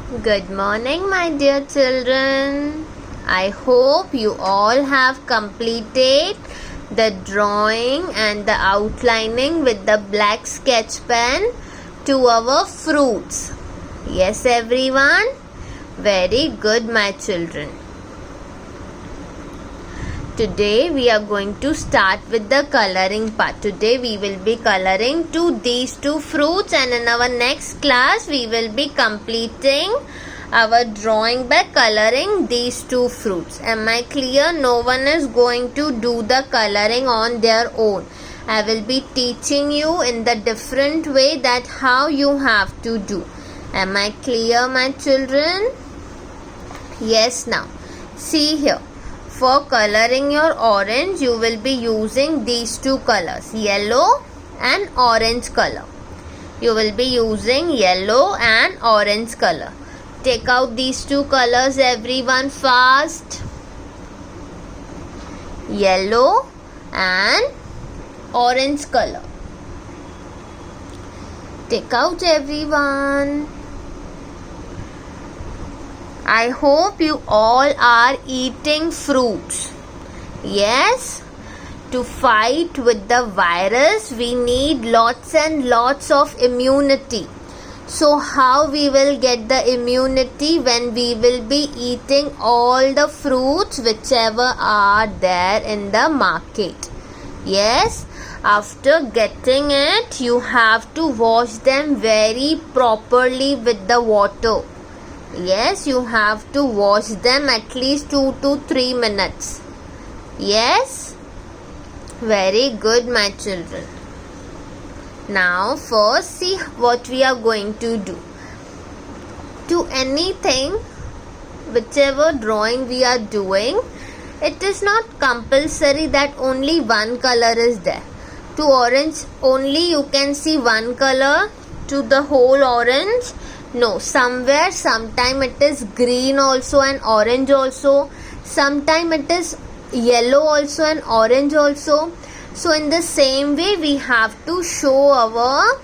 Good morning, my dear children. I hope you all have completed the drawing and the outlining with the black sketch pen to our fruits. Yes, everyone? Very good, my children. Today we are going to start with the coloring part. Today we will be coloring these two fruits, and in our next class we will be completing our drawing by coloring these two fruits. Am I clear? No one is going to do the coloring on their own. I will be teaching you in the different way that how you have to do. Am I clear, my children? Yes, now see here. For coloring your orange, you will be using these two colors, yellow and orange color. You will be using yellow and orange color. Take out these two colors, everyone, fast. Yellow and orange color. Take out, everyone. I hope you all are eating fruits. Yes, to fight with the virus, we need lots and lots of immunity. So how we will get the immunity? When we will be eating all the fruits whichever are there in the market. Yes, after getting it, you have to wash them very properly with the water. Yes, you have to wash them at least 2 to 3 minutes. Yes, very good, my children. Now first see what we are going to do. To anything, whichever drawing we are doing, it is not compulsory that only one color is there. To orange, only you can see one color to the whole orange. No, somewhere, sometime it is green also and orange also. Sometime it is yellow also and orange also. So in the same way, we have to show our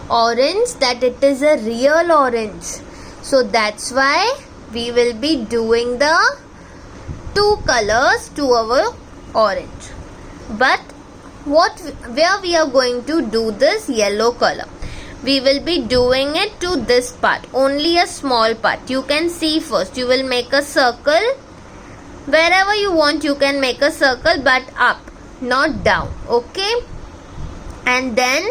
orange that it is a real orange. So that's why we will be doing the two colors to our orange. But where we are going to do this yellow color? We will be doing it to this part, only a small part. You can see first, you will make a circle. Wherever you want, you can make a circle, but up, not down. Okay? And then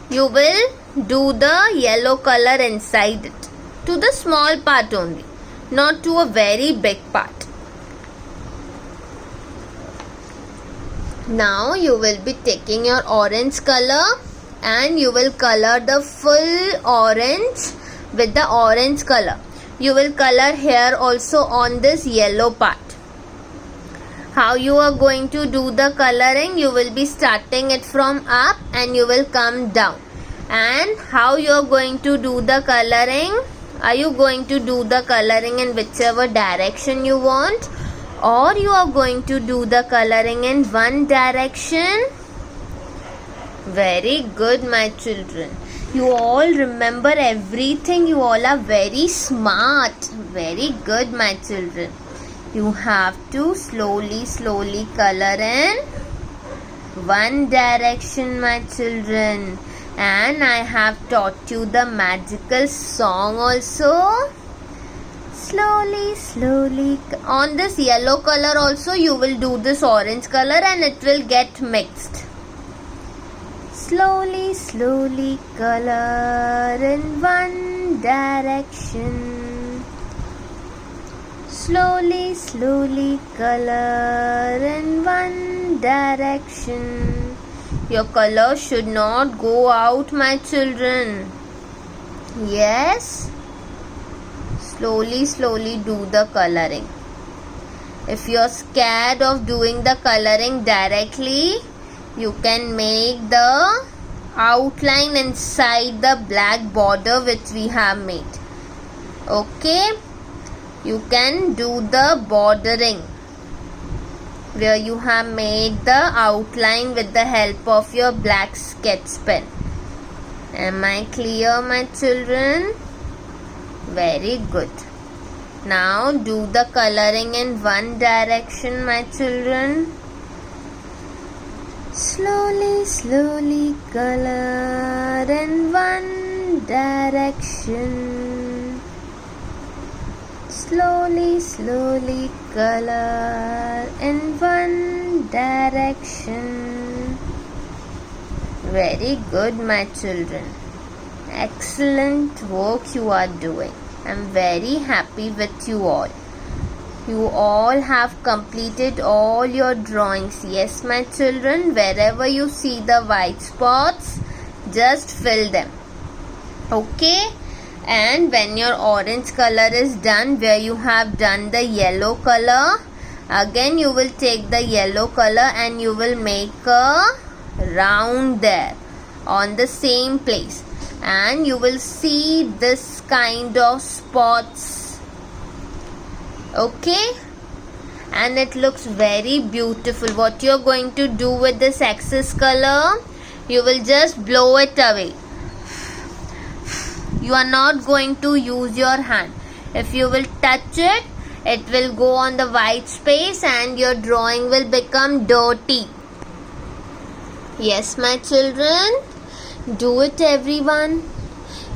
you will do the yellow color inside it. To the small part only, not to a very big part. Now you will be taking your orange color and you will color the full orange with the orange color. You will color here also on this yellow part. How you are going to do the coloring? You will be starting it from up and you will come down. And how you are going to do the coloring? Are you going to do the coloring in whichever direction you want? Or you are going to do the coloring in one direction? Very good, my children. You all remember everything. You all are very smart. Very good, my children. You have to slowly color in one direction, my children. And I have taught you the magical song also. Slowly. On this yellow color also you will do this orange color and it will get mixed. Slowly color in one direction. Slowly color in one direction. Your color should not go out, my children. Yes. Slowly do the coloring. If you are scared of doing the coloring directly, you can make the outline inside the black border which we have made. Okay? You can do the bordering where you have made the outline with the help of your black sketch pen. Am I clear, my children? Very good. Now do the coloring in one direction, my children. Slowly, slowly color in one direction. Slowly, slowly color in one direction. Very good, my children. Excellent work you are doing. I'm very happy with you all. You all have completed all your drawings. Yes, my children, wherever you see the white spots, just fill them. Okay? And when your orange color is done, where you have done the yellow color, again you will take the yellow color and you will make a round there on the same place. And you will see this kind of spots. Okay? And it looks very beautiful. What you're going to do with this excess color, you will just blow it away. You are not going to use your hand. If you will touch it, it will go on the white space and your drawing will become dirty. Yes, my children, do it, everyone.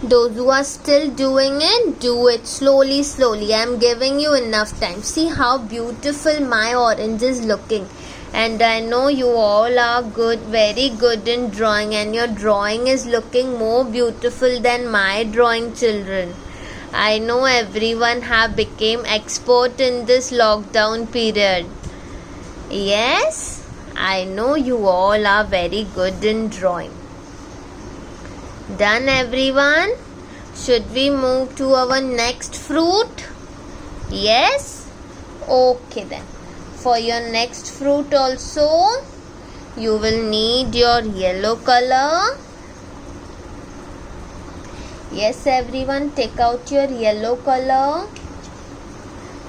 Those who are still doing it, do it slowly, slowly. I am giving you enough time. See how beautiful my orange is looking. And I know you all are good, very good in drawing, and your drawing is looking more beautiful than my drawing, children. I know everyone have become expert in this lockdown period. Yes, I know you all are very good in drawing. Done, everyone? Should we move to our next fruit? Yes? Okay then. For your next fruit also, you will need your yellow color. Yes, everyone, take out your yellow color.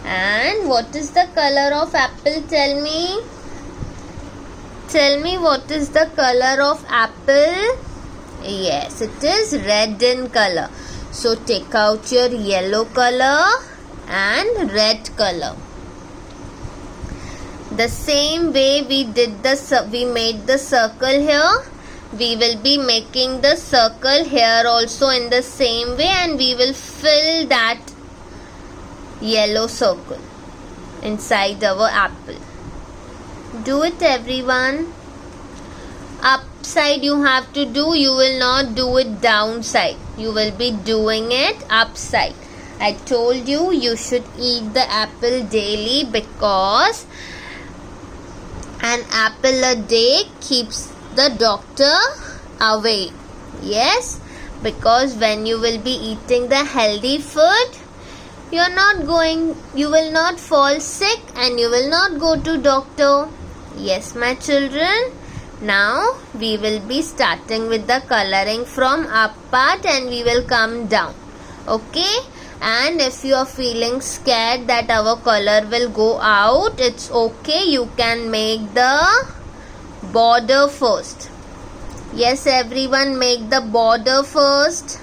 And what is the color of apple? Tell me. Tell me what is the color of apple? Yes, it is red in color. So take out your yellow color and red color. The same way we made the circle here, we will be making the circle here also in the same way, and we will fill that yellow circle inside our apple. Do it, everyone. Upside you have to do, you will not do it downside. You will be doing it upside. I told you you should eat the apple daily because an apple a day keeps the doctor away. Yes, because when you will be eating the healthy food, you will not fall sick and you will not go to doctor. Yes, my children. Now we will be starting with the coloring from up part and we will come down. Okay? And if you are feeling scared that our color will go out, it's okay. You can make the border first. Yes, everyone, make the border first.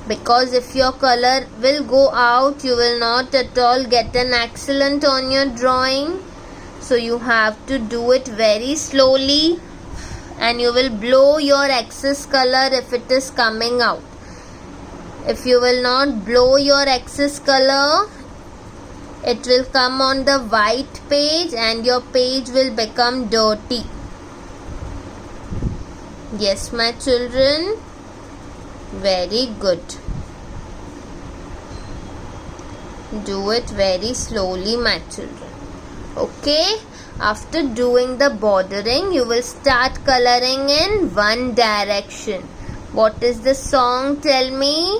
Because if your color will go out, you will not at all get an excellent on your drawing. So you have to do it very slowly. And you will blow your excess color if it is coming out. If you will not blow your excess color, it will come on the white page and your page will become dirty. Yes, my children. Very good. Do it very slowly, my children. Okay? After doing the bordering, you will start coloring in one direction. What is the song? Tell me.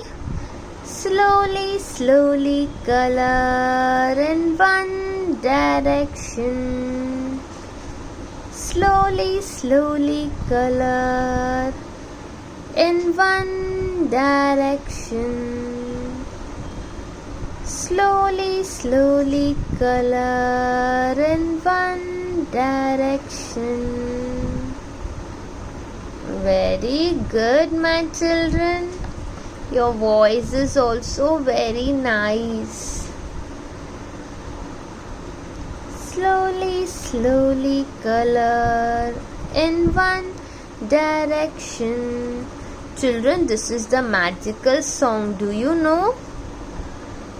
Slowly, slowly color in one direction. Slowly, slowly color in one direction. Slowly, slowly color in one direction. Very good, my children. Your voice is also very nice. Slowly, slowly color in one direction. Children, this is the magical song. Do you know?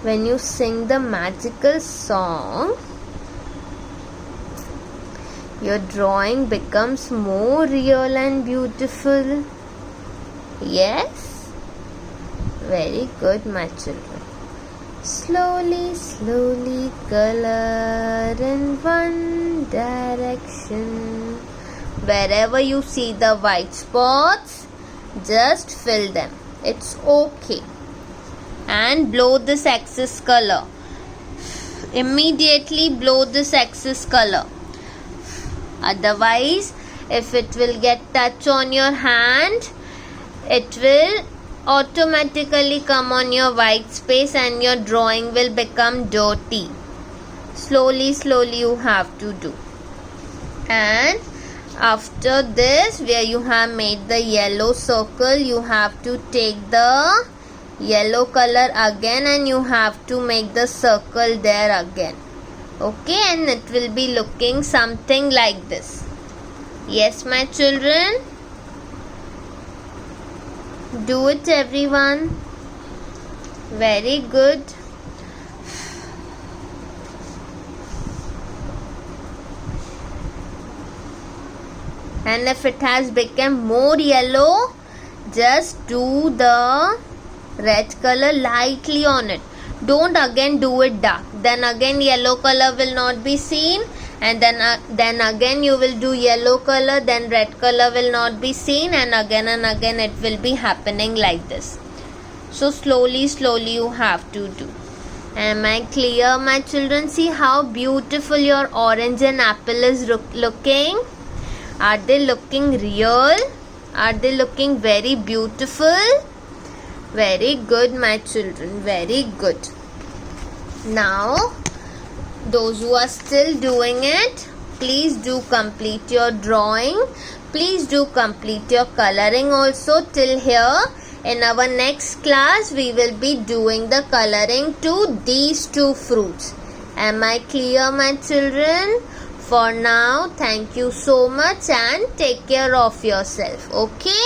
When you sing the magical song, your drawing becomes more real and beautiful. Yes? Very good, my children. Slowly, slowly color in one direction. Wherever you see the white spots, just fill them. It's okay. And blow this excess color. Immediately blow this excess color. Otherwise, if it will get touch on your hand, it will automatically come on your white space and your drawing will become dirty. Slowly, slowly you have to do. And after this, where you have made the yellow circle, you have to take the yellow color again and you have to make the circle there again. Okay, and it will be looking something like this. Yes, my children? Do it, everyone. Very good. And if it has become more yellow, just do the red color lightly on it. Don't again do it dark. Then again yellow color will not be seen. And then again you will do yellow color, then red color will not be seen, and again it will be happening like this. So slowly, slowly you have to do. Am I clear, my children? See how beautiful your orange and apple is looking. Are they looking real? Are they looking very beautiful? Very good, my children. Very good. Now, those who are still doing it, please do complete your drawing. Please do complete your coloring also till here. In our next class, we will be doing the coloring to these two fruits. Am I clear, my children? For now, thank you so much and take care of yourself. Okay?